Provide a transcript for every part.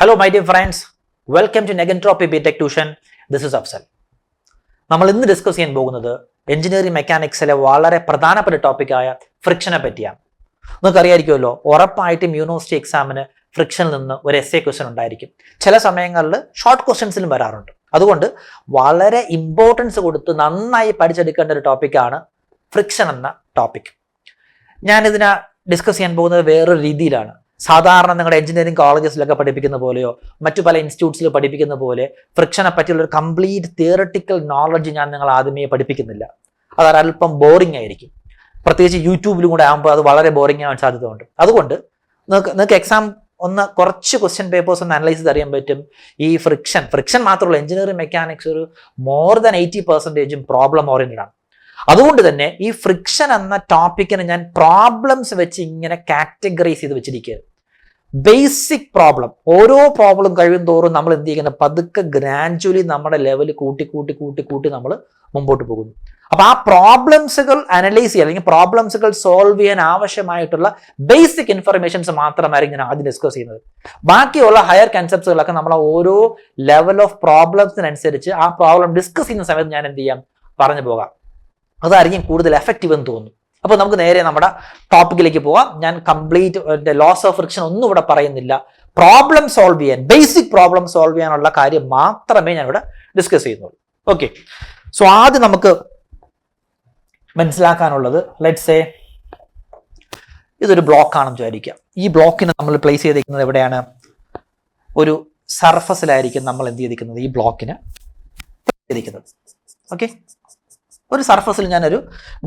Hello my dear friends, welcome to Negentropy BTech Tuition. This is Afsal. നമ്മൾ ഇന്ന് discuss ചെയ്യാൻ പോകുന്നത് engineering മെക്കാനിക്സിലെ വളരെ പ്രധാനപ്പെട്ട ടോപ്പിക്കായ ഫ്രിക്ഷനെ പറ്റിയാണ്. നിങ്ങൾക്കറിയായിരിക്കുമല്ലോ, ഉറപ്പായിട്ടും യൂണിവേഴ്സിറ്റി എക്സാമിന് ഫ്രിക്ഷനിൽ നിന്ന് ഒരു എസ്സേ ക്വസ്റ്റ്യൻ ഉണ്ടായിരിക്കും. ചില സമയങ്ങളിൽ ഷോർട്ട് ക്വസ്റ്റ്യൻസിലും വരാറുണ്ട്. അതുകൊണ്ട് വളരെ ഇമ്പോർട്ടൻസ് കൊടുത്ത് നന്നായി പഠിച്ചെടുക്കേണ്ട ഒരു ടോപ്പിക്കാണ് ഫ്രിക്ഷൻ എന്ന ടോപ്പിക്. ഞാനിതിനെ ഡിസ്കസ് ചെയ്യാൻ പോകുന്നത് വേറൊരു രീതിയിലാണ്. സാധാരണ നിങ്ങളുടെ എഞ്ചിനീയറിംഗ് കോളേജസിലൊക്കെ പഠിപ്പിക്കുന്ന പോലെയോ മറ്റു പല ഇൻസ്റ്റിറ്റ്യൂട്ട്സിൽ പഠിപ്പിക്കുന്ന പോലെ ഫ്രിക്ഷനെ പറ്റിയുള്ള ഒരു കംപ്ലീറ്റ് തിയറട്ടിക്കൽ നോളജ് ഞാൻ നിങ്ങൾ ആദ്യമേ പഠിപ്പിക്കുന്നില്ല. അത് അല്പം ബോറിംഗ് ആയിരിക്കും. പ്രത്യേകിച്ച് യൂട്യൂബിലും കൂടെ ആകുമ്പോൾ അത് വളരെ ബോറിംഗ് ആവാൻ സാധ്യതയുണ്ട്. അതുകൊണ്ട് നിങ്ങൾക്ക് എക്സാം കുറച്ച് ക്വസ്റ്റ്യൻ പേപ്പേഴ്സ് ഒന്ന് അനലൈസ് ചെയ്ത് അറിയാൻ പറ്റും. ഈ ഫ്രിക്ഷൻ മാത്രമല്ല, എഞ്ചിനീയറിംഗ് മെക്കാനിക്സ് ഒരു മോർ ദാൻ 80% പ്രോബ്ലം ഓറിയന്റഡ് ആണ്. അതുകൊണ്ട് തന്നെ ഈ ഫ്രിക്ഷൻ എന്ന ടോപ്പിക്കിന് ഞാൻ പ്രോബ്ലംസ് വെച്ച് ഇങ്ങനെ കാറ്റഗറൈസ് ചെയ്ത് വെച്ചിരിക്കുകയാണ്. ബേസിക് പ്രോബ്ലം, ഓരോ പ്രോബ്ലം കഴിയും തോറും നമ്മൾ എന്ത് ചെയ്യുന്നത്, പതുക്കെ ഗ്രാജുവലി നമ്മുടെ ലെവൽ കൂട്ടി നമ്മൾ മുമ്പോട്ട് പോകുന്നു. അപ്പൊ ആ പ്രോബ്ലംസുകൾ അനലൈസ് ചെയ്യാൻ അല്ലെങ്കിൽ പ്രോബ്ലംസുകൾ സോൾവ് ചെയ്യാൻ ആവശ്യമായിട്ടുള്ള ബേസിക് ഇൻഫർമേഷൻസ് മാത്രമായിരിക്കും ഞാൻ ആദ്യം ഡിസ്കസ് ചെയ്യുന്നത്. ബാക്കിയുള്ള ഹയർ കൺസെപ്റ്റുകളൊക്കെ നമ്മൾ ഓരോ ലെവൽ ഓഫ് പ്രോബ്ലംസിനനുസരിച്ച് ആ പ്രോബ്ലം ഡിസ്കസ് ചെയ്യുന്ന സമയത്ത് ഞാൻ എന്ത് ചെയ്യാം, പറഞ്ഞു പോകാം. അതായിരിക്കും കൂടുതൽ എഫക്റ്റീവ് എന്ന് തോന്നുന്നു. അപ്പോൾ നമുക്ക് നേരെ നമ്മുടെ ടോപ്പിക്കിലേക്ക് പോവാം. ഞാൻ കംപ്ലീറ്റ് ലോസ് ഓഫ് ഫ്രിക്ഷൻ ഒന്നും ഇവിടെ പറയുന്നില്ല. പ്രോബ്ലം സോൾവ് ചെയ്യാൻ, ബേസിക് പ്രോബ്ലം സോൾവ് ചെയ്യാനുള്ള കാര്യം മാത്രമേ ഞാൻ ഇവിടെ ഡിസ്കസ് ചെയ്യുന്നുള്ളൂ. ഓക്കെ, സോ ആദ്യം നമുക്ക് മനസ്സിലാക്കാനുള്ളത്, ലെറ്റ്സ് സേ ഇതൊരു ബ്ലോക്ക് ആണെന്ന് വിചാരിക്കാം. ഈ ബ്ലോക്കിനെ നമ്മൾ പ്ലേസ് ചെയ്തിരിക്കുന്നത് എവിടെയാണ്? ഒരു സർഫസിലായിരിക്കും നമ്മൾ എന്ത് ചെയ്തിരിക്കുന്നത്, ഈ ബ്ലോക്കിന് ചെയ്തിരിക്കുന്നത്. ഓക്കെ, ഒരു സർഫസിൽ ഞാനൊരു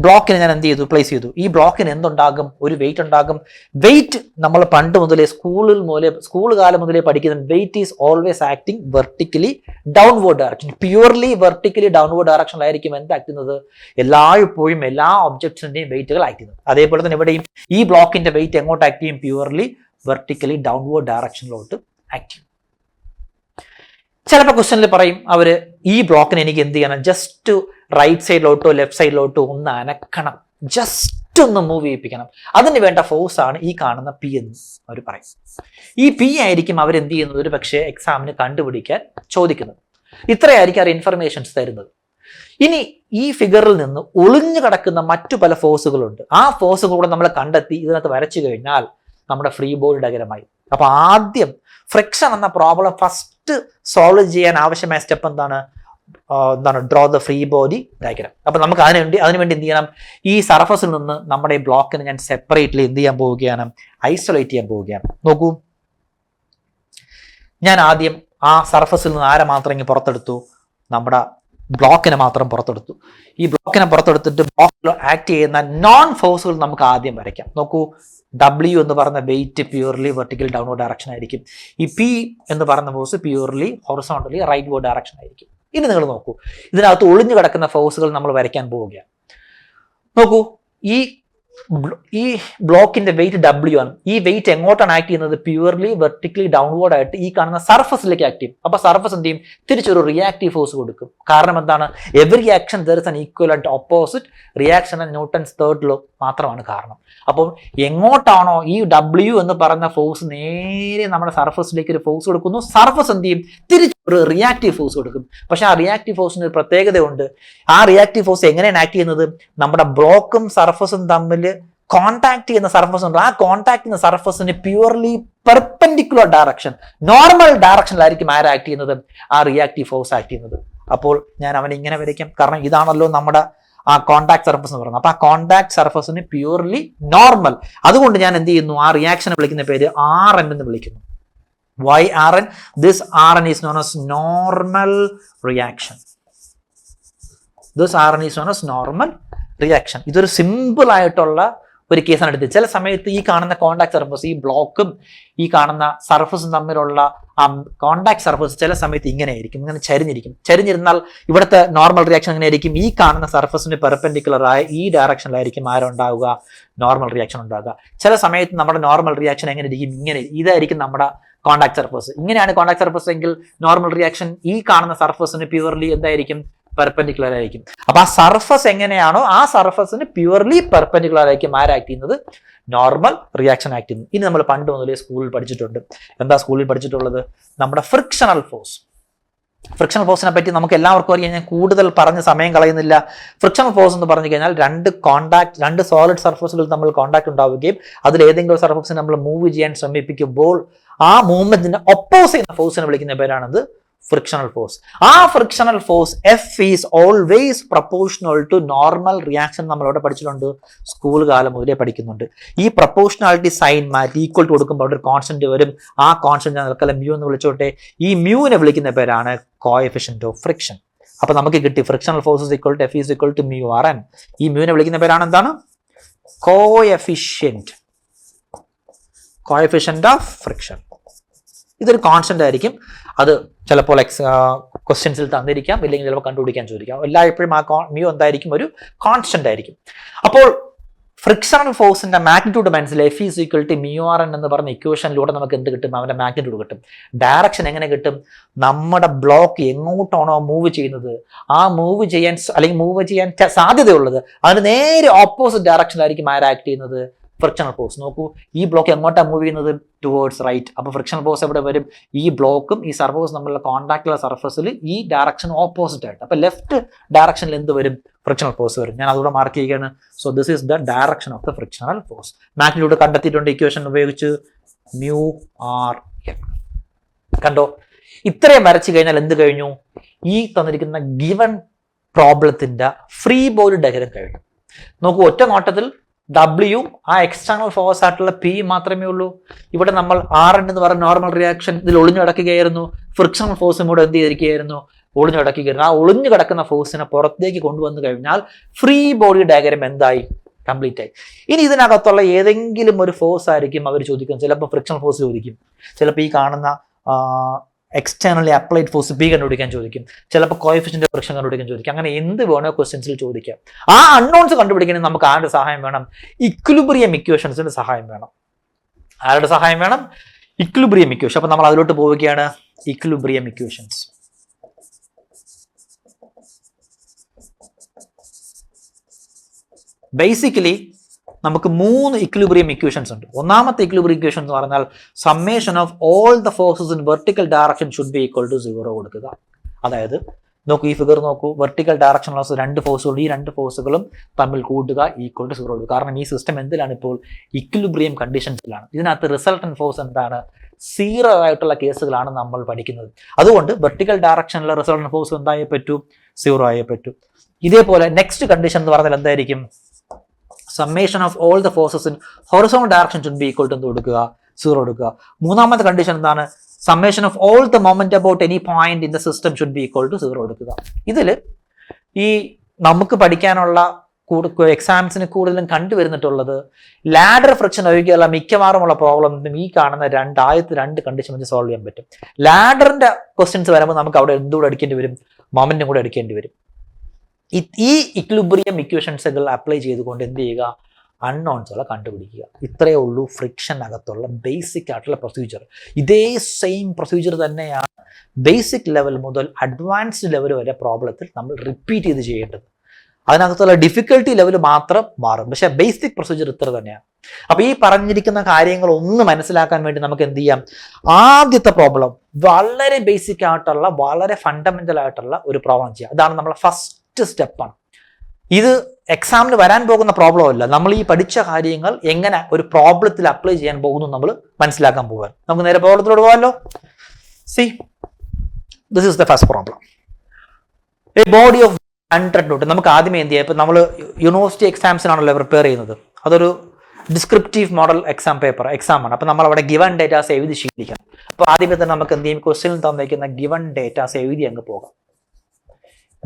ബ്ലോക്കിനെ ഞാൻ എന്ത് ചെയ്തു, പ്ലേസ് ചെയ്തു. ഈ ബ്ലോക്കിന് എന്തുണ്ടാകും? ഒരു വെയിറ്റ് ഉണ്ടാകും. വെയിറ്റ് നമ്മൾ പണ്ട് മുതലേ സ്കൂൾ കാലം മുതലേ പഠിക്കുന്ന weight is always acting vertically downward direction. Purely vertically downward ഡയറക്ഷനിലായിരിക്കും എന്ത് ആക്ട് ചെയ്യുന്നത്, എല്ലായ്പ്പോഴും എല്ലാ ഒബ്ജക്ട്സിന്റെയും വെയിറ്റുകൾ ആക്ട് ചെയ്യുന്നത്. അതേപോലെ തന്നെ ഇവിടെയും ഈ ബ്ലോക്കിന്റെ വെയിറ്റ് എങ്ങോട്ട് ആക്ട് ചെയ്യും? പ്യൂർലി വെർട്ടിക്കലി ഡൗൺവേർഡ് ഡയറക്ഷനിലോട്ട് ആക്ട് ചെയ്യും. ചിലപ്പോൾ ക്വസ്റ്റ്യനിൽ പറയും അവര്, ഈ ബ്ലോക്കിന് എനിക്ക് എന്ത് ചെയ്യണം, ജസ്റ്റ് റൈറ്റ് സൈഡിലോട്ടോ ലെഫ്റ്റ് സൈഡിലോട്ടോ ഒന്ന് അനക്കണം, ജസ്റ്റ് ഒന്ന് മൂവ് ചെയ്യിപ്പിക്കണം. അതിന് വേണ്ട ഫോഴ്സ് ആണ് ഈ കാണുന്ന പി എന്ന് അവർ പറയും. ഈ പി ആയിരിക്കും അവരെന്ത് ചെയ്യുന്നത്, ഒരു പക്ഷേ എക്സാമിന് കണ്ടുപിടിക്കാൻ ചോദിക്കുന്നത്. ഇത്രയായിരിക്കും അവർ ഇൻഫർമേഷൻസ് തരുന്നത്. ഇനി ഈ ഫിഗറിൽ നിന്ന് ഒളിഞ്ഞു കിടക്കുന്ന മറ്റു പല ഫോഴ്സുകളുണ്ട്. ആ ഫോഴ്സുകളൂടെ നമ്മൾ കണ്ടെത്തി ഇതിനകത്ത് വരച്ചു കഴിഞ്ഞാൽ നമ്മുടെ ഫ്രീ ബോഡി ഡയഗ്രമായി. അപ്പൊ ആദ്യം ഫ്രിക്ഷൻ എന്ന പ്രോബ്ലം ഫസ്റ്റ് സോൾവ് ചെയ്യാൻ ആവശ്യമായ സ്റ്റെപ്പ് എന്താണ്, draw the free body diagram. അപ്പൊ നമുക്ക് അതിനുവേണ്ടി എന്ത് ചെയ്യണം, ഈ സർഫസിൽ നിന്ന് നമ്മുടെ ഈ ബ്ലോക്കിനെ ഞാൻ സെപ്പറേറ്റ്ലി എന്ത് ചെയ്യാൻ പോവുകയാണ്, ഐസൊലേറ്റ് ചെയ്യാൻ പോവുകയാണ്. നോക്കൂ, ഞാൻ ആദ്യം ആ സർഫസിൽ നിന്ന് ആരെ മാത്രം ഇങ്ങനെ പുറത്തെടുത്തു, നമ്മുടെ ബ്ലോക്കിനെ മാത്രം പുറത്തെടുത്തു. ഈ ബ്ലോക്കിനെ പുറത്തെടുത്തിട്ട് ബ്ലോക്കിൽ ആക്ട് ചെയ്യുന്ന നോൺ ഫോഴ്സുകൾ നമുക്ക് ആദ്യം വരയ്ക്കാം. നോക്കൂ, W എന്ന് പറയുന്ന weight purely vertical downward direction ആയിരിക്കും. ഈ P എന്ന് പറയുന്ന force purely horizontally rightward direction ആയിരിക്കും. ഇനി നിങ്ങൾ നോക്കൂ, ഇതിനകത്ത് ഒളിഞ്ഞു കിടക്കുന്ന ഫോഴ്സുകൾ നമ്മൾ വരയ്ക്കാൻ പോവുകയാണ്. നോക്കൂ, ഈ ബ്ലോക്കിന്റെ വെയിറ്റ് W ആണ്. ഈ വെയിറ്റ് എങ്ങോട്ടാണ് ആക്ട് ചെയ്യുന്നത്? പ്യൂർലി വെർട്ടിക്കലി ഡൗൺവേർഡ് ആയിട്ട് ഈ കാണുന്ന സർഫസിലേക്ക് ആക്ട് ചെയ്യും. അപ്പൊ സർഫസ് എന്ത് ചെയ്യും? തിരിച്ചൊരു റിയാക്റ്റീവ് ഫോഴ്സ് കൊടുക്കും. കാരണം എന്താണ്? Every action there is an equivalent opposite reaction and Newton's third law മാത്രമാണ് കാരണം. അപ്പോൾ എങ്ങോട്ടാണോ ഈ W എന്ന് പറയുന്ന ഫോഴ്സ് നേരെ നമ്മുടെ സർഫസിലേക്ക് ഒരു ഫോഴ്സ് കൊടുക്കുന്നു, സർഫസ് എന്ത് ചെയ്യും? തിരിച്ചൊരു റിയാക്റ്റീവ് ഫോഴ്സ് കൊടുക്കും. പക്ഷെ ആ റിയാക്റ്റീവ് ഫോഴ്സിന് ഒരു പ്രത്യേകതയുണ്ട്. ആ റിയാക്റ്റീവ് ഫോഴ്സ് എങ്ങനെയാണ് ആക്ട് ചെയ്യുന്നത്? നമ്മുടെ ബ്ലോക്കും സർഫസും തമ്മിൽ കോൺടാക്ട് ചെയ്യുന്ന സർഫസ് ഉണ്ട്. ആ കോൺടാക്ട് ചെയ്യുന്ന സർഫസിന് പ്യൂർലി പെർപെൻഡിക്കുലർ ഡയറക്ഷൻ, നോർമൽ ഡയറക്ഷനിലായിരിക്കും ആര് ആക്ട് ചെയ്യുന്നത്? ആ റിയാക്റ്റീവ് ഫോഴ്സ് ആക്ട് ചെയ്യുന്നത്. അപ്പോൾ ഞാൻ അവനെ ഇങ്ങനെ വരയ്ക്കാം, കാരണം ഇതാണല്ലോ നമ്മുടെ ആ കോൺടാക്ട് സർഫസ് എന്ന് പറയുന്നത്. അപ്പൊ ആ കോൺടാക്ട് സർഫസിന് പ്യൂർലി നോർമൽ. അതുകൊണ്ട് ഞാൻ എന്ത് ചെയ്യുന്നു, ആ റിയാക്ഷനെ വിളിക്കുന്ന പേര് RN എന്ന് വിളിക്കുന്നു. Why RN? This RN is known as normal reaction. This RN is known as normal reaction. ഇതൊരു സിമ്പിൾ ആയിട്ടുള്ള ഒരു കേസാണ് എടുത്തത്. ചില സമയത്ത് ഈ കാണുന്ന കോൺടാക്ട് സർഫസ്, ഈ ബ്ലോക്കും ഈ കാണുന്ന സർഫസും തമ്മിലുള്ള ആ കോൺടാക്ട് സർഫസ് ചില സമയത്ത് ഇങ്ങനെ ആയിരിക്കും, ഇങ്ങനെ ചരിഞ്ഞിരുന്നാൽ ഇവിടുത്തെ നോർമൽ റിയാക്ഷൻ എങ്ങനെ ആയിരിക്കും? ഈ കാണുന്ന സർഫസിന് പെർപെൻഡിക്കുലർ ആയ ഈ ഡയറക്ഷനിലായിരിക്കും ആരുണ്ടാവുക, നോർമൽ റിയാക്ഷൻ ഉണ്ടാവുക. ചില സമയത്ത് നമ്മുടെ നോർമൽ റിയാക്ഷൻ എങ്ങനെ ഇരിക്കും? ഇങ്ങനെ, ഇതായിരിക്കും നമ്മുടെ കോൺടാക്ട് സർഫസ്. ഇങ്ങനെയാണ് കോൺടാക്ട് സർഫസ് എങ്കിൽ നോർമൽ റിയാക്ഷൻ ഈ കാണുന്ന സർഫസിന് പ്യൂർലി എന്തായിരിക്കും? പെർപെൻഡിക്കുലർ ആയിരിക്കും. അപ്പൊ ആ സർഫസ് എങ്ങനെയാണോ ആ സർഫസിന് പ്യുവർലി പെർപെൻഡിക്കുലർ ആയിരിക്കും ആര് ആക്ട് ചെയ്യുന്നത്, നോർമൽ റിയാക്ഷൻ ആക്ട് ചെയ്യുന്നത്. ഇനി നമ്മൾ പണ്ട് മുതലേ സ്കൂളിൽ പഠിച്ചിട്ടുണ്ട്. എന്താ സ്കൂളിൽ പഠിച്ചിട്ടുള്ളത്? നമ്മുടെ ഫ്രിക്ഷണൽ ഫോഴ്സ്. ഫ്രിക്ഷണൽ ഫോഴ്സിനെ പറ്റി നമുക്ക് എല്ലാവർക്കും അറിയാം, ഞാൻ കൂടുതൽ പറഞ്ഞ് സമയം കളയുന്നില്ല. ഫ്രിക്ഷണൽ ഫോഴ്സ് എന്ന് പറഞ്ഞു കഴിഞ്ഞാൽ രണ്ട് സോളിഡ് സർഫസുകൾ തമ്മിൽ കോൺടാക്ട് ഉണ്ടാവുകയും അതിൽ ഏതെങ്കിലും ഒരു സർഫസിനെ നമ്മൾ മൂവ് ചെയ്യാൻ ശ്രമിപ്പിക്കുമ്പോൾ ആ മൂവ്മെന്റിനെ ഒപ്പോസ് ചെയ്യുന്ന ഫോഴ്സിനെ വിളിക്കുന്ന പേരാണത് ഫ്രിക്ഷണൽ ഫോഴ്സ്. ആ frictional force F is always proportional to normal reaction. നമ്മൾ ഇവിടെ പഠിച്ചിട്ടുണ്ട്, സ്കൂൾ കാലം മുതലേ പഠിക്കുന്നുണ്ട്. ഈ പ്രപ്പോർഷണാലിറ്റി സൈൻ മാറ്റി ഈക്വൽ ടു കൊടുക്കുമ്പോൾ അവിടെ ഒരു കോൺസ്റ്റന്റ് വരും. ആ കോൺസ്റ്റന്റ് ഞാൻ നിൽക്കല മ്യൂ എന്ന് വിളിച്ചോട്ടെ. ഈ മ്യൂവിനെ വിളിക്കുന്ന പേരാണ് കോഎഫിഷ്യന്റ് ഓഫ് ഫ്രിക്ഷൻ. അപ്പൊ നമുക്ക് കിട്ടി frictional force is equal to F is equal to mu R N. ഈ മ്യൂവിനെ വിളിക്കുന്ന പേരാണ് എന്താണ്? Coefficient of friction. ഇതൊരു കോൺസ്റ്റന്റ് ആയിരിക്കും. അത് ചിലപ്പോൾ ക്വസ്റ്റ്യൻസിൽ തന്നിരിക്കാം, ഇല്ലെങ്കിൽ ചിലപ്പോൾ കണ്ടുപിടിക്കാൻ ചോദിക്കാം. എല്ലായ്പ്പോഴും ആ മ്യൂ എന്തായിരിക്കും? ഒരു കോൺസ്റ്റന്റ് ആയിരിക്കും. അപ്പോൾ ഫ്രിക്ഷണൽ ഫോഴ്സിന്റെ മാഗ്നിറ്റ്യൂഡ് മനസ്സിലായി. F is equal to mu R N എന്ന് പറഞ്ഞ ഇക്വേഷനിലൂടെ നമുക്ക് എന്ത് കിട്ടും? അവന്റെ മാഗ്നിറ്റ്യൂഡ് കിട്ടും. ഡയറക്ഷൻ എങ്ങനെ കിട്ടും? നമ്മുടെ ബ്ലോക്ക് എങ്ങോട്ടാണോ മൂവ് ചെയ്യുന്നത്, ആ മൂവ് ചെയ്യാൻ അല്ലെങ്കിൽ മൂവ് ചെയ്യാൻ സാധ്യതയുള്ളത് അതിന് നേരെ ഓപ്പോസിറ്റ് ഡയറക്ഷനിലായിരിക്കും ആക്ട് ചെയ്യുന്നത്? Frictional force. നോക്കൂ, ഈ ബ്ലോക്ക് എങ്ങോട്ടാണ് മൂവ് ചെയ്യുന്നത്? Towards right. അപ്പൊ ഫ്രിക്ഷണൽ ഫോഴ്സ് എവിടെ വരും? ഈ ബ്ലോക്കും ഈ സർഫസും തമ്മിലുള്ള കോൺടാക്റ്റുള്ള സർഫസിൽ ഈ ഡയറക്ഷൻ ഓപ്പോസിറ്റ് ആയിട്ട്. അപ്പൊ ലെഫ്റ്റ് ഡയറക്ഷനിൽ എന്ത് വരും? ഫ്രിക്ഷണൽ ഫോഴ്സ് വരും. ഞാൻ അതുകൂടെ മാർക്ക് ചെയ്യുകയാണ്. So this is the direction of the frictional force. Magnitude കണ്ടെത്തിയിട്ടുണ്ട് ഇക്വേഷൻ ഉപയോഗിച്ച്, മ്യൂ ആർ എൻ. കണ്ടോ? ഇത്രയും വരച്ചു കഴിഞ്ഞാൽ എന്ത് കഴിഞ്ഞു? ഈ തന്നിരിക്കുന്ന ഗിവൺ പ്രോബ്ലത്തിന്റെ ഫ്രീ ബോഡി ഡയഗ്രം കഴിഞ്ഞു. നോക്കൂ, ഒറ്റ നോട്ടത്തിൽ W ആ എക്സ്റ്റേണൽ ഫോഴ്സ് ആയിട്ടുള്ള P മാത്രമേ ഉള്ളൂ. ഇവിടെ നമ്മൾ RN എന്ന് പറയുന്ന നോർമൽ റിയാക്ഷൻ ഇതിൽ ഒളിഞ്ഞു കിടക്കുകയായിരുന്നു. ഫ്രിക്ഷണൽ ഫോഴ്സും കൂടെ എന്ത് ചെയ്തിരിക്കുകയായിരുന്നു? ഒളിഞ്ഞു കിടക്കുകയായിരുന്നു. ആ ഒളിഞ്ഞു കിടക്കുന്ന ഫോഴ്സിനെ പുറത്തേക്ക് കൊണ്ടുവന്നു കഴിഞ്ഞാൽ ഫ്രീ ബോഡി ഡയഗ്രം എന്തായി? കംപ്ലീറ്റ് ആയി. ഇനി ഇതിനകത്തുള്ള ഏതെങ്കിലും ഒരു ഫോഴ്സ് ആയിരിക്കും അവർ ചോദിക്കുന്നത്. ചിലപ്പോൾ ഫ്രിക്ഷണൽ ഫോഴ്സ് ചോദിക്കും, ചിലപ്പോൾ ഈ കാണുന്ന എക്സ്റ്റേണലി അപ്ലൈഡ് ഫോഴ്സ് P കണ്ടുപിടിക്കാൻ ചോദിക്കും, ചിലപ്പോൾ കോഎഫിഷ്യന്റ് ഓഫ് ഫ്രിക്ഷൻ കണ്ടുപിടിക്കാൻ ചോദിക്കും. അങ്ങനെ എന്ത് വേണോ ക്വസ്റ്റ്യൻസിൽ ചോദിക്കാം. ആ അൺനോൺസ് കണ്ടുപിടിക്കണമെങ്കിൽ നമുക്ക് ആരുടെ സഹായം വേണം? ഇക്വിലിബ്രിയം ഇക്വേഷൻസിന്റെ സഹായം വേണം. ആരുടെ സഹായം വേണം? Equilibrium equation. അപ്പൊ നമ്മൾ അതിലോട്ട് പോവുകയാണ്. Equilibrium equations. ബേസിക്കലി നമുക്ക് 3 ഇക്വിലിബ്രിയം ഇക്വേഷൻസ് ഉണ്ട്. ഒന്നാമത്തെ ഇക്വിലിബ്രിയം ഇക്വേഷൻ എന്ന് പറഞ്ഞാൽ summation of all the forces in vertical direction should be equal to 0 കൊടുക്കുക. അതായത് നോക്കൂ, ഈ ഫിഗർ നോക്കൂ, വെർട്ടിക്കൽ ഡയറക്ഷനിലുള്ള 2 ഫോഴ്സുകൾ, ഈ 2 ഫോഴ്സുകളും തമ്മിൽ കൂട്ടുക ഈക്വൽ ടു 0 കൊടുക്കുക. കാരണം ഈ സിസ്റ്റം എന്തിലാണ്? ഇപ്പോൾ ഇക്വിലിബ്രിയം കണ്ടീഷൻസിലാണ്. ഇതിനകത്ത് റിസൾട്ടന്റ് ഫോഴ്സ് എന്താണ്? 0 ആയിട്ടുള്ള കേസുകളാണ് നമ്മൾ പഠിക്കുന്നത്. അതുകൊണ്ട് വെർട്ടിക്കൽ ഡയറക്ഷനിലെ റിസൾട്ടന്റ് ഫോഴ്സ് എന്തായേ പറ്റൂ? 0 ആയേ പറ്റൂ. ഇതേപോലെ നെക്സ്റ്റ് കണ്ടീഷൻ എന്ന് പറഞ്ഞാൽ എന്തായിരിക്കും? Summation of all the forces in horizontal direction should be equal to കൊടുക്കുക? 0 കൊടുക്കുക. മൂന്നാമത്തെ കണ്ടീഷൻ എന്താണ്? Summation of all the moment about any point in the system should be equal to 0 കൊടുക്കുക. ഇതിൽ ഈ നമുക്ക് പഠിക്കാനുള്ള എക്സാംസിന് കൂടുതലും കണ്ടുവരുന്നിട്ടുള്ളത് ലാഡർ ഫ്രിക്ഷൻ ഒഴികെയുള്ള മിക്കവാറുമുള്ള പ്രോബ്ലം ഈ കാണുന്ന രണ്ട് കണ്ടീഷൻ വെച്ച് സോൾവ് ചെയ്യാൻ പറ്റും. ലാഡറിന്റെ ക്വസ്റ്റ്യൻസ് വരുമ്പോൾ നമുക്ക് അവിടെ എന്തുകൂടെ അടിക്കേണ്ടി വരും? മൊമെന്റും കൂടെ എടുക്കേണ്ടി വരും. ഈ ഇക്വിലിബ്രിയം ഇക്വേഷൻസുകൾ അപ്ലൈ ചെയ്തുകൊണ്ട് എന്ത് ചെയ്യുക? അൺനോൺസുകളെ കണ്ടുപിടിക്കുക. ഇത്രയേ ഉള്ളൂ ഫ്രിക്ഷനകത്തുള്ള ബേസിക് ആയിട്ടുള്ള പ്രൊസീജിയർ. ഇതേ സെയിം പ്രൊസീജിയർ തന്നെയാണ് ബേസിക് ലെവൽ മുതൽ അഡ്വാൻസ്ഡ് ലെവൽ വരെ പ്രോബ്ലത്തിൽ നമ്മൾ റിപ്പീറ്റ് ചെയ്ത് ചെയ്യേണ്ടത്. അതിനകത്തുള്ള ഡിഫിക്കൽട്ടി ലെവൽ മാത്രം മാറും, പക്ഷെ ബേസിക് പ്രൊസീജിയർ ഇത്ര തന്നെയാണ്. അപ്പൊ ഈ പറഞ്ഞിരിക്കുന്ന കാര്യങ്ങൾ ഒന്ന് മനസ്സിലാക്കാൻ വേണ്ടി നമുക്ക് എന്ത് ചെയ്യാം? ആദ്യത്തെ പ്രോബ്ലം വളരെ ബേസിക് ആയിട്ടുള്ള വളരെ ഫണ്ടമെന്റൽ ആയിട്ടുള്ള ഒരു പ്രോബ്ലം ചെയ്യാം. അതാണ് നമ്മളെ ഫസ്റ്റ് സ്റ്റെപ്പാണ്. ഇത് എക്സാമിന് വരാൻ പോകുന്ന പ്രോബ്ലം അല്ല, നമ്മൾ ഈ പഠിച്ച കാര്യങ്ങൾ എങ്ങനെ ഒരു പ്രോബ്ലത്തിൽ അപ്ലൈ ചെയ്യാൻ പോകുന്നു നമ്മൾ മനസ്സിലാക്കാൻ പോകാൻ. നമുക്ക് നേരെ പ്രോബ്ലത്തിലോട്ട് പോകാമല്ലോ. See, this is the first problem. A body of 100 newton. നമുക്ക് ആദ്യമേ എന്ത് ചെയ്യാം? ഇപ്പം നമ്മൾ യൂണിവേഴ്സിറ്റി എക്സാംസിനാണല്ലോ പ്രിപ്പയർ ചെയ്യുന്നത്. അതൊരു ഡിസ്ക്രിപ്റ്റീവ് മോഡൽ എക്സാമാണ്. അപ്പം നമ്മൾ അവിടെ ഗിവൺ ഡേറ്റാസ് എഴുതി ശീലിക്കണം. അപ്പോൾ ആദ്യമേ തന്നെ നമുക്ക് എന്ത് ചെയ്യും? ക്വസ്റ്റ്യനിൽ തന്നിരിക്കുന്ന ഗിവൺ ഡേറ്റാസ് എഴുതി അങ്ങ് പോകാം.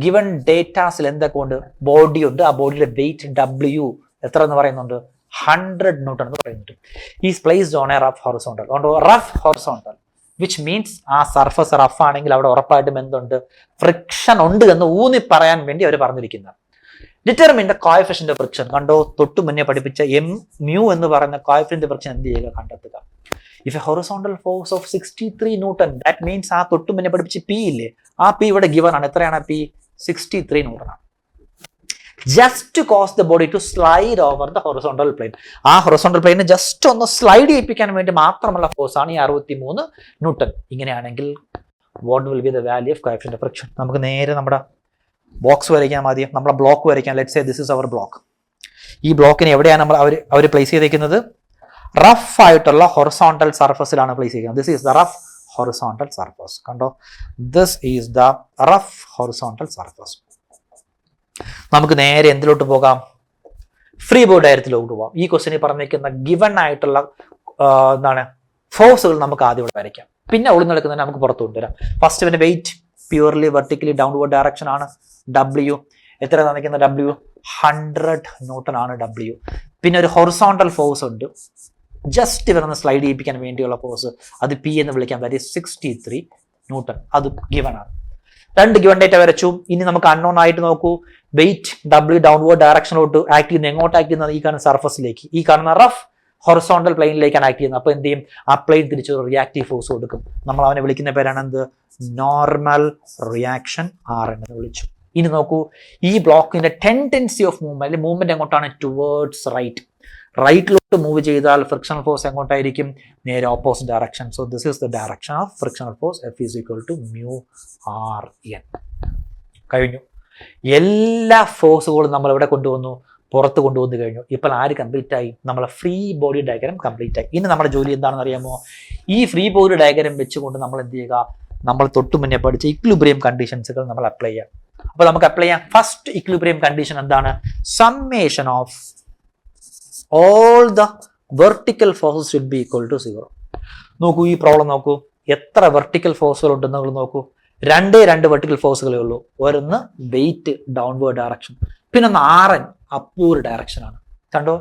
ഗിവൺ ഡേറ്റാസിൽ എന്തൊക്കെ ഉണ്ട്? ബോഡി ഉണ്ട്. ആ ബോഡിയുടെ വെയിറ്റ് W എത്ര എന്ന് പറയുന്നുണ്ട്? 100 ന്യൂട്ടൺ എന്ന് പറയുന്നുണ്ട്. Is placed on A rough horizontal. Rough horizontal which means ആ സർഫസ് റഫ് ആണെങ്കിൽ അവിടെ ഉറപ്പായിട്ടും എന്തുണ്ട്? ഫ്രിക്ഷൻ ഉണ്ട് എന്ന് ഊന്നി പറയാൻ വേണ്ടി അവർ പറഞ്ഞിരിക്കുന്നത്. Determine the coefficient of friction. കണ്ടോ, തൊട്ടു മുന്നേ പഠിപ്പിച്ച mu എന്ന് പറയുന്ന കോഎഫിഷ്യന്റ് ഫ്രിക്ഷൻ എന്ത് ചെയ്യുക? കണ്ടെത്തുക. If A horizontal force of 63 newton, that means ആ തൊട്ടു മുന്നേ പഠിപ്പിച്ച P ഇല്ലേ, ആ P ഇവിടെ ഗിവൺ ആണ്. എത്രയാണ് P? 63 ന്യൂട്ടൺ ആണ്. Just cause the body to slide over the horizontal plane. ആ ഹൊറിസോണ്ടൽ പ്ലെയിനെ ജസ്റ്റ് ഒന്ന് സ്ലൈഡ് ചെയ്യിപ്പിക്കാൻ വേണ്ടി മാത്രമുള്ള ഫോഴ്സ് ആണ് ഈ 63 ന്യൂട്ടൺ. ഇങ്ങനെയാണെങ്കിൽ what will be the value of coefficient of friction? നമുക്ക് നേരെ നമ്മുടെ ബോക്സ് വരയ്ക്കാം. ആദ്യം നമ്മുടെ ബ്ലോക്ക് വരയ്ക്കാം. Let's say this is our block. ഈ ബ്ലോക്കിനെ എവിടെയാണ് അവർ പ്ലേസ് ചെയ്തേക്കുന്നത്? റഫ് ആയിട്ടുള്ള ഹൊറിസോണ്ടൽ സർഫസിലാണ് പ്ലേസ് ചെയ്യുന്നത്. This is the rough horizontal surface. കണ്ടോ, this is the rough horizontal surface. നമുക്ക് നേരെ എന്തിലോട്ട് പോകാം? ഫ്രീ ബോഡി ഡയഗ്രത്തിലോട്ട് പോകാം. ഈ ക്വസ്റ്റ്യനിൽ പറഞ്ഞിരിക്കുന്ന ഗിവൺ ആയിട്ടുള്ള ഫോഴ്സുകൾ നമുക്ക് ആദ്യം ഇവിടെ വരയ്ക്കാം. പിന്നെ ഉള്ളിൽ നടക്കുന്നതിന് നമുക്ക് പുറത്തു കൊണ്ടുവരാം. ഫസ്റ്റ് പിന്നെ weight purely vertically downward direction ആണ്. W എത്ര തന്നിരിക്കുന്ന? W 100 ന്യൂട്ടൺ ആണ് W. പിന്നെ ഒരു ഹൊറിസോണ്ടൽ ഫോഴ്സ് ഉണ്ട്, ജസ്റ്റ് ഇവരൊന്ന് സ്ലൈഡ് ചെയ്യിപ്പിക്കാൻ വേണ്ടിയുള്ള ഫോഴ്സ്. അത് P എന്ന് വിളിക്കാം. That is 63 newton. അത് ഗിവൺ ആണ്. രണ്ട് ഗിവൺ ഡേറ്റ വരച്ചു. ഇനി നമുക്ക് അൺനോൺ ആയിട്ട് നോക്കൂ. വെയിറ്റ് W ഡൗൺവേർഡ് ഡയറക്ഷനിലോട്ട് ആക്ട് ചെയ്യുന്നത്. എങ്ങോട്ട് ആക്ട് ചെയ്യുന്നത്? ഈ കാണുന്ന സർഫസിലേക്ക്, ഈ കാണുന്ന റഫ് ഹൊറിസോണ്ടൽ പ്ലെയിനിലേക്കാണ് ആക്ട് ചെയ്യുന്നത്. അപ്പോൾ എന്ത് ചെയ്യും? ആ പ്ലെയിൻ തിരിച്ച് റിയാക്റ്റീവ് ഫോഴ്സ് കൊടുക്കും. നമ്മൾ അവനെ വിളിക്കുന്ന പേരാണ് എന്ത്? നോർമൽ റിയാക്ഷൻ R എന്ന് വിളിച്ചു. ഇനി നോക്കൂ, ഈ ബ്ലോക്കിന്റെ ടെൻഡൻസി ഓഫ് മൂവ്മെന്റ്, മൂവ്മെന്റ് എങ്ങോട്ടാണ്? Towards right. റൈറ്റിലോട്ട് മൂവ് ചെയ്താൽ ഫ്രിക്ഷണൽ ഫോഴ്സ് എങ്ങോട്ടായിരിക്കും? നേരെ opposite direction. So this is the direction of frictional force. F is equal to μRN. കഴിഞ്ഞു. എല്ലാ ഫോഴ്സുകളും നമ്മൾ ഇവിടെ കൊണ്ടുവന്നു, പുറത്ത് കൊണ്ടുവന്നു കഴിഞ്ഞു. ഇപ്പോൾ ആര് കംപ്ലീറ്റ് ആയി? നമ്മളെ ഫ്രീ ബോഡി ഡയഗ്രാം കംപ്ലീറ്റ് ആയി. ഇനി നമ്മുടെ ജോലി എന്താണെന്ന് അറിയാമോ? ഈ ഫ്രീ ബോഡി ഡയഗ്രാം വെച്ചുകൊണ്ട് നമ്മൾ എന്ത് ചെയ്യുക? നമ്മൾ തൊട്ടു മുന്നേ പഠിച്ച ഇക്വിലിബ്രിയം കണ്ടീഷൻസുകൾ നമ്മൾ അപ്ലൈ ചെയ്യാം. അപ്പോൾ നമുക്ക് അപ്ലൈ ചെയ്യാം. ഫസ്റ്റ് ഇക്വിലിബ്രിയം കണ്ടീഷൻ എന്താണ്? Summation of all the vertical forces should be equal to 0. നോക്കൂ, ഈ പ്രോബ്ലം നോക്കൂ. എത്ര വെർട്ടിക്കൽ ഫോഴ്സുകൾ ഉണ്ടെന്ന് നിങ്ങൾ നോക്കൂ. രണ്ട് വെർട്ടിക്കൽ ഫോഴ്സുകളേ ഉള്ളൂ. ഒന്ന് വെയിറ്റ് ഡൗൺവേർഡ് ഡയറക്ഷൻ, പിന്നെ ഒന്ന് RN അപ്വേർഡ് ഡയറക്ഷനാണ്. കണ്ടോ,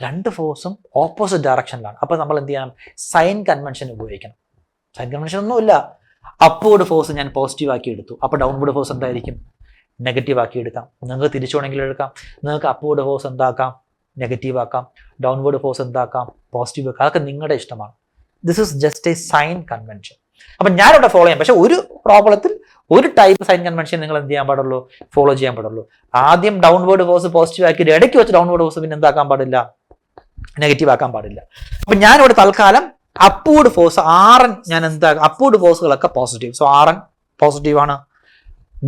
രണ്ട് ഫോഴ്സും ഓപ്പോസിറ്റ് ഡയറക്ഷനിലാണ്. അപ്പൊ നമ്മൾ എന്ത് ചെയ്യണം? സൈൻ കൺവെൻഷൻ ഉപയോഗിക്കണം. സൈൻ കൺവെൻഷൻ ഒന്നുമില്ല. അപ്വേർഡ് ഫോഴ്സ് ഞാൻ പോസിറ്റീവ് ആക്കി എടുത്തു. അപ്പൊ ഡൗൺവേർഡ് ഫോഴ്സ് എന്തായിരിക്കും? നെഗറ്റീവ് ആക്കി എടുക്കാം. നിങ്ങൾക്ക് തിരിച്ചു വേണമെങ്കിൽ എടുക്കാം. നിങ്ങൾക്ക് അപ്വേർഡ് ഫോഴ്സ് എന്താക്കാം? നെഗറ്റീവ് ആക്കാം. ഡൗൺവേർഡ് ഫോഴ്സ് എന്താക്കാം? പോസിറ്റീവ് ആക്കാം. അതൊക്കെ നിങ്ങളുടെ ഇഷ്ടമാണ്. This is just a sign convention. അപ്പൊ ഞാനിവിടെ ഫോളോ ചെയ്യാം. പക്ഷെ ഒരു പ്രോബ്ലത്തിൽ ഒരു ടൈപ്പ് സൈൻ കൺവെൻഷൻ നിങ്ങൾ എന്ത് ചെയ്യാൻ പാടുള്ളൂ? ഫോളോ ചെയ്യാൻ പാടുള്ളൂ. ആദ്യം ഡൗൺവേർഡ് ഫോഴ്സ് പോസിറ്റീവ് ആക്കി ഇടയ്ക്ക് വെച്ച് ഡൗൺവേർഡ് ഫോഴ്സ് പിന്നെ എന്താക്കാൻ പാടില്ല? നെഗറ്റീവ് ആക്കാൻ പാടില്ല. അപ്പൊ ഞാനിവിടെ തൽക്കാലം അപ്വേർഡ് ഫോഴ്സ് RN ഞാൻ എന്താ? അപ്വേർഡ് ഫോഴ്സുകളൊക്കെ പോസിറ്റീവ്. സോ RN പോസിറ്റീവ് ആണ്.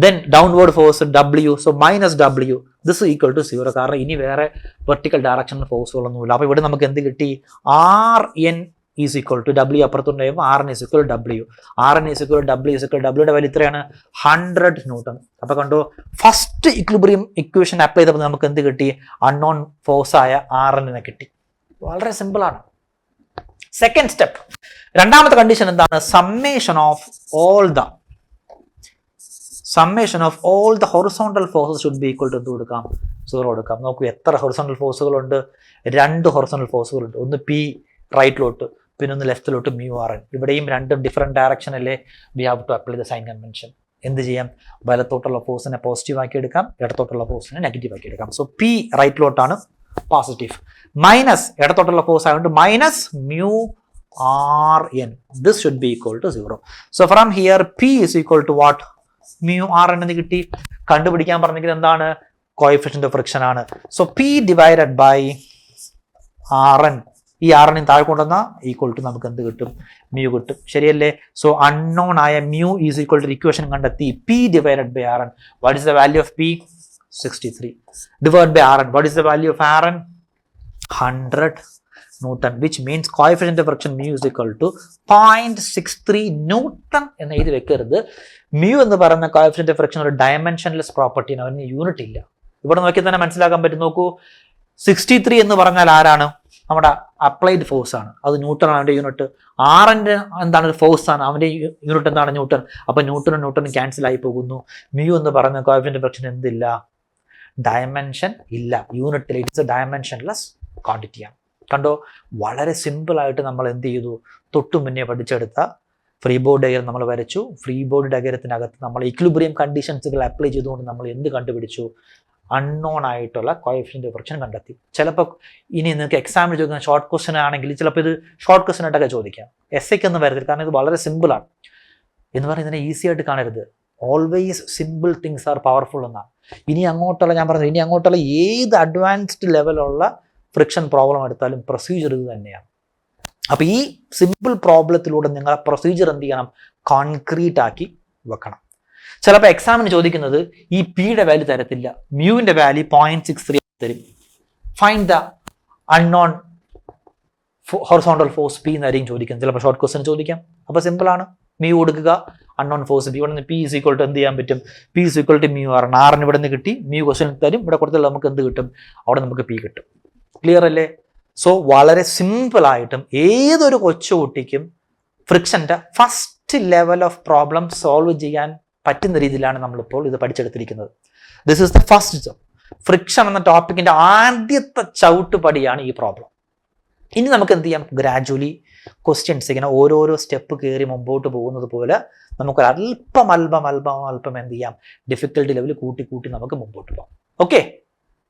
Then downward force W, so minus W, this is equal to 0. കാരണം ഇനി വേറെ വെർട്ടിക്കൽ ഡയറക്ഷണൽ ഫോഴ്സുകളൊന്നുമില്ല. അപ്പോൾ ഇവിടെ നമുക്ക് എന്ത് കിട്ടി? RN is equal to W അപ്പുറത്തുണ്ടാകുമ്പോൾ RN is equal to W. RN is equal to W is equal to W യുടെ value എത്രയാണ്? 100 ന്യൂട്ടൺ. അപ്പോൾ കണ്ടോ, ഫസ്റ്റ് ഇക്വിലിബ്രിയം ഇക്വേഷൻ അപ്ലൈ ചെയ്തപ്പോൾ നമുക്ക് എന്ത് കിട്ടി? അൺനോൺ ഫോഴ്സ് ആയ RN കിട്ടി. വളരെ സിമ്പിൾ ആണ്. സെക്കൻഡ് സ്റ്റെപ്പ്, രണ്ടാമത്തെ കണ്ടീഷൻ എന്താണ്? Summation of all the horizontal forces should be equal to എന്ത് കൊടുക്കാം? 0 കൊടുക്കാം. നോക്കൂ, എത്ര ഹൊറിസോണ്ടൽ ഫോഴ്സുകളുണ്ട്? രണ്ട് ഹൊറിസോണ്ടൽ ഫോഴ്സുകളുണ്ട്. ഒന്ന് P റൈറ്റിലോട്ട്, പിന്നെ ഒന്ന് ലെഫ്റ്റിലോട്ട് μRN. ഇവിടെയും രണ്ടും ഡിഫറെന്റ് ഡയറക്ഷൻ അല്ലേ? We have to apply the sign convention. എന്ത് ചെയ്യാം? വലത്തോട്ടുള്ള ഫോഴ്സിനെ പോസിറ്റീവ് ആക്കി എടുക്കാം, ഇടത്തോട്ടുള്ള ഫോഴ്സിനെ നെഗറ്റീവ് ആക്കി എടുക്കാം. സോ P റൈറ്റിലോട്ടാണ് പോസിറ്റീവ്, മൈനസ് ഇടത്തോട്ടുള്ള ഫോഴ്സ് ആയതുകൊണ്ട് minus μRN. This should be equal to 0. So from here P is equal to what? μRN എന്ന് കിട്ടി. കണ്ടുപിടിക്കാൻ പറഞ്ഞിരിക്കുന്നത് എന്താണ്? കോഎഫിഷ്യന്റ് ഓഫ് ഫ്രിക്ഷൻ ആണ്. So P divided by RN. ഈ RN താഴെ കൊണ്ടുവന്നാൽ ഈക്വൽ ടു നമുക്ക് എന്ത് കിട്ടും? മ്യൂ കിട്ടും. ശരിയല്ലേ? സോ അൺനോൺ ആയ mu is equal to equation കണ്ടെത്തി. P divided by RN. What is the value of P? 63. Divide by RN. What is the value of RN? 100 newton, which means coefficient of friction mu is equal to 0.63 newton എന്ന് എഴുതി വെക്കരുത്. Mu എന്ന് പറയുന്ന coefficient of friction ഒരു dimensionless പ്രോപ്പർട്ടിയാണ്. അവന് unit ഇല്ല. ഇവിടെ നോക്കി തന്നെ മനസ്സിലാക്കാൻ പറ്റും. നോക്കൂ, 63 എന്ന് പറഞ്ഞാൽ ആരാണ്? നമ്മുടെ അപ്ലൈഡ് ഫോഴ്സ് ആണ്. അത് ന്യൂട്ടൺ ആണ് അവന്റെ യൂണിറ്റ്. RN എന്താണ്? ഫോഴ്സ് ആണ്. അവന്റെ യൂണിറ്റ് എന്താണ്? ന്യൂട്ടൺ. അപ്പൊ ന്യൂട്ടനും ക്യാൻസൽ ആയി പോകുന്നു. മ്യൂ എന്ന് പറയുന്ന കോഎഫിഷ്യന്റ് ഓഫ് ഫ്രിക്ഷൻ എന്തില്ല? ഡയമെൻഷൻ ഇല്ല, യൂണിറ്റിൽ. ഇറ്റ്സ് എ ഡയമെൻഷൻലെസ് ക്വാണ്ടിറ്റിയാണ്. കണ്ടോ, വളരെ സിമ്പിൾ ആയിട്ട് നമ്മൾ എന്ത് ചെയ്തു? തൊട്ടു മുന്നേ പഠിച്ചെടുത്ത ഫ്രീ ബോഡി ഡയഗ്രം നമ്മൾ വരച്ചു. ഫ്രീ ബോഡി ഡയഗ്രത്തിനകത്ത് നമ്മൾ ഇക്വിലിബ്രിയം കണ്ടീഷൻസുകൾ അപ്ലൈ ചെയ്തുകൊണ്ട് നമ്മൾ എന്ത് കണ്ടുപിടിച്ചു? അൺനോൺ ആയിട്ടുള്ള കോഎഫിഷ്യന്റ് ഓഫ് ഫ്രിക്ഷൻ കണ്ടെത്തി. ചിലപ്പോൾ ഇനി നിങ്ങൾക്ക് എക്സാമിന് ചോദിക്കുന്ന ഷോർട്ട് ക്വസ്റ്റ്യൻ ആണെങ്കിൽ ചിലപ്പോൾ ഇത് ഷോർട്ട് ക്വസ്റ്റ്യൻ ആയിട്ടൊക്കെ ചോദിക്കാം. എസ്സേക്ക് ഒന്നും വരത്തില്ല, കാരണം ഇത് വളരെ സിമ്പിളാണ്. എന്ന് പറഞ്ഞാൽ ഇതിനെ ഈസി ആയിട്ട് കാണരുത്. Always simple things are powerful എന്നാണ്. ഇനി അങ്ങോട്ടുള്ള ഏത് അഡ്വാൻസ്ഡ് ലെവലുള്ള ഫ്രിക്ഷൻ പ്രോബ്ലം എടുത്താലും പ്രൊസീജിയർ ഇത് തന്നെയാണ്. അപ്പോൾ ഈ സിമ്പിൾ പ്രോബ്ലത്തിലൂടെ നിങ്ങൾ പ്രൊസീജിയർ എന്ത് ചെയ്യണം, കോൺക്രീറ്റ് ആക്കി വെക്കണം. ചിലപ്പോൾ എക്സാമിന് ചോദിക്കുന്നത് ഈ പിയുടെ വാല്യൂ തരത്തില്ല, മ്യൂവിന്റെ വാല്യൂ 0.63 തരും. Find the unknown horizontal force P എന്നായിരിക്കും ചോദിക്കുന്നത്. ചിലപ്പോൾ ഷോർട്ട് ക്വസ്റ്റ്യൻ ചോദിക്കാം. അപ്പോൾ സിമ്പിൾ ആണ്, മ്യൂ കൊടുക്കുക, അൺനോൺ ഫോഴ്സ് പി. ഇവിടെ നിന്ന് പി ഈസ് ഈക്വൽ ടു എന്ത് ചെയ്യാൻ പറ്റും, P is equal to mu ആണ്. ആറിന് ഇവിടെ നിന്ന് കിട്ടി, മ്യൂ ക്വസ്റ്റ്യൻ തരും, ഇവിടെ കൊടുത്താൽ നമുക്ക് എന്ത് കിട്ടും, അവിടെ നമുക്ക് പി കിട്ടും. ക്ലിയർ അല്ലേ? സോ വളരെ സിമ്പിളായിട്ടും ഏതൊരു കൊച്ചുകുട്ടിക്കും ഫ്രിക്ഷൻ്റെ first level of problem solve ചെയ്യാൻ പറ്റുന്ന രീതിയിലാണ് നമ്മളിപ്പോൾ ഇത് പഠിച്ചെടുത്തിരിക്കുന്നത്. This is the first step. Friction എന്ന ടോപ്പിക്കിന്റെ ആദ്യത്തെ ചവിട്ടുപടിയാണ് ഈ പ്രോബ്ലം. ഇനി നമുക്ക് എന്ത് ചെയ്യാം, ഗ്രാജുവലി ക്വസ്റ്റ്യൻസ് ഇങ്ങനെ ഓരോരോ സ്റ്റെപ്പ് കയറി മുമ്പോട്ട് പോകുന്നത് പോലെ നമുക്കൊരു അല്പം എന്ത് ചെയ്യാം, ഡിഫിക്കൽട്ടി ലെവൽ കൂട്ടി നമുക്ക് മുമ്പോട്ട് പോകാം. ഓക്കെ.